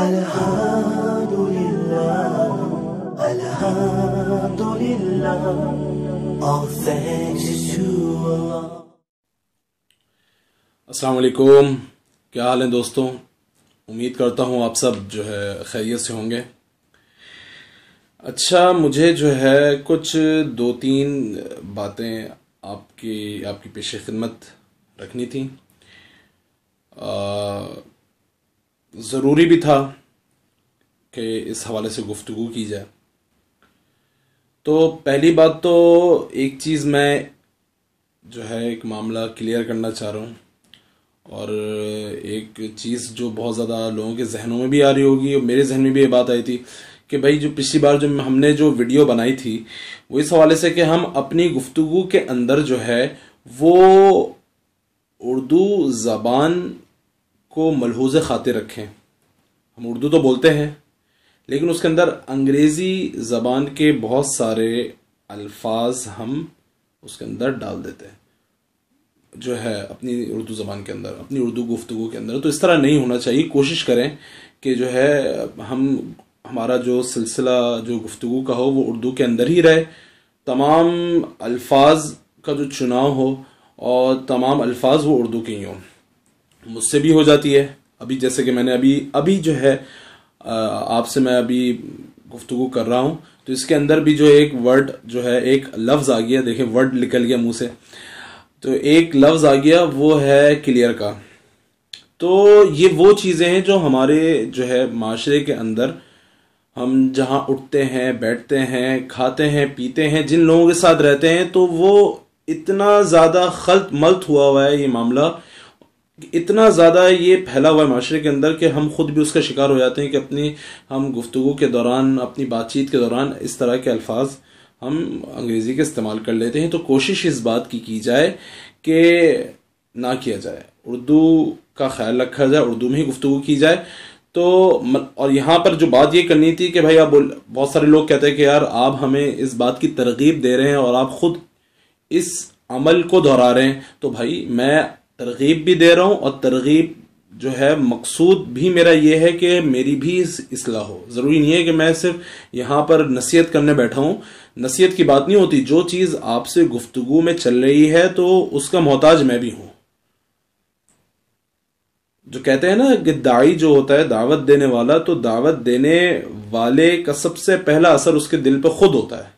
Alhamdulillah, all thanks is to Allah. السلام علیکم، کیا حال ہیں دوستوں؟ امید کرتا ہوں آپ سب جو ہے خیریت سے ہوں گے۔ اچھا، مجھے جو ہے کچھ 2-3 باتیں آپ کی پیش خدمت رکھنی تھیں، ضروری بھی تھا کہ اس حوالے سے گفتگو کی جائے۔ تو پہلی بات تو ایک چیز میں جو ہے ایک معاملہ کلیئر کرنا چاہ رہا ہوں، اور ایک چیز جو بہت زیادہ لوگوں کے ذہنوں میں بھی آ رہی ہوگی، اور میرے ذہن میں بھی یہ بات آئی تھی کہ بھائی جو پچھلی بار جو ہم نے جو ویڈیو بنائی تھی وہ اس حوالے سے کہ ہم اپنی گفتگو کے اندر جو ہے وہ اردو زبان کو ملحوظ خاطر رکھیں۔ ہم اردو تو بولتے ہیں، لیکن اس کے اندر انگریزی زبان کے بہت سارے الفاظ ہم اس کے اندر ڈال دیتے ہیں جو ہے اپنی اردو زبان کے اندر، اپنی اردو گفتگو کے اندر۔ تو اس طرح نہیں ہونا چاہیے۔ کوشش کریں کہ جو ہے ہمارا جو سلسلہ جو گفتگو کا ہو وہ اردو کے اندر ہی رہے، تمام الفاظ کا جو چناؤ ہو اور تمام الفاظ وہ اردو کے ہی ہوں۔ مجھ سے بھی ہو جاتی ہے، ابھی جیسے کہ میں نے ابھی جو ہے آپ سے میں ابھی گفتگو کر رہا ہوں، تو اس کے اندر بھی جو ایک ورڈ جو ہے ایک لفظ آ گیا، دیکھیں ورڈ نکل گیا منہ سے، تو ایک لفظ آ گیا وہ ہے کلیئر کا۔ تو یہ وہ چیزیں ہیں جو ہمارے جو ہے معاشرے کے اندر ہم جہاں اٹھتے ہیں، بیٹھتے ہیں، کھاتے ہیں، پیتے ہیں، جن لوگوں کے ساتھ رہتے ہیں، تو وہ اتنا زیادہ خلط ملط ہوا ہے یہ معاملہ، اتنا زیادہ یہ پھیلا ہوا ہے معاشرے کے اندر کہ ہم خود بھی اس کا شکار ہو جاتے ہیں کہ ہم گفتگو کے دوران، اپنی بات چیت کے دوران اس طرح کے الفاظ ہم انگریزی کے استعمال کر لیتے ہیں۔ تو کوشش اس بات کی جائے کہ نہ کیا جائے، اردو کا خیال رکھا جائے، اردو میں ہی گفتگو کی جائے۔ تو اور یہاں پر جو بات یہ کرنی تھی کہ بھائی آپ بہت سارے لوگ کہتے ہیں کہ یار آپ ہمیں اس بات کی ترغیب دے رہے ہیں اور آپ خود اس عمل کو دہرا رہے ہیں، تو بھائی میں ترغیب بھی دے رہا ہوں، اور ترغیب جو ہے مقصود بھی میرا یہ ہے کہ میری بھی اصلاح ہو۔ ضروری نہیں ہے کہ میں صرف یہاں پر نصیحت کرنے بیٹھا ہوں، نصیحت کی بات نہیں ہوتی، جو چیز آپ سے گفتگو میں چل رہی ہے تو اس کا محتاج میں بھی ہوں۔ جو کہتے ہیں نا کہ داعی جو ہوتا ہے دعوت دینے والا، تو دعوت دینے والے کا سب سے پہلا اثر اس کے دل پہ خود ہوتا ہے،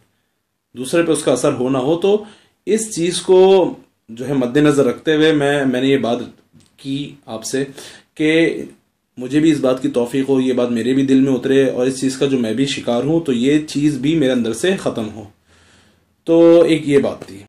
دوسرے پہ اس کا اثر ہو نہ ہو۔ تو اس چیز کو جو ہے مد نظر رکھتے ہوئے میں نے یہ بات کی آپ سے کہ مجھے بھی اس بات کی توفیق ہو، یہ بات میرے بھی دل میں اترے، اور اس چیز کا جو میں بھی شکار ہوں تو یہ چیز بھی میرے اندر سے ختم ہو۔ تو ایک یہ بات تھی۔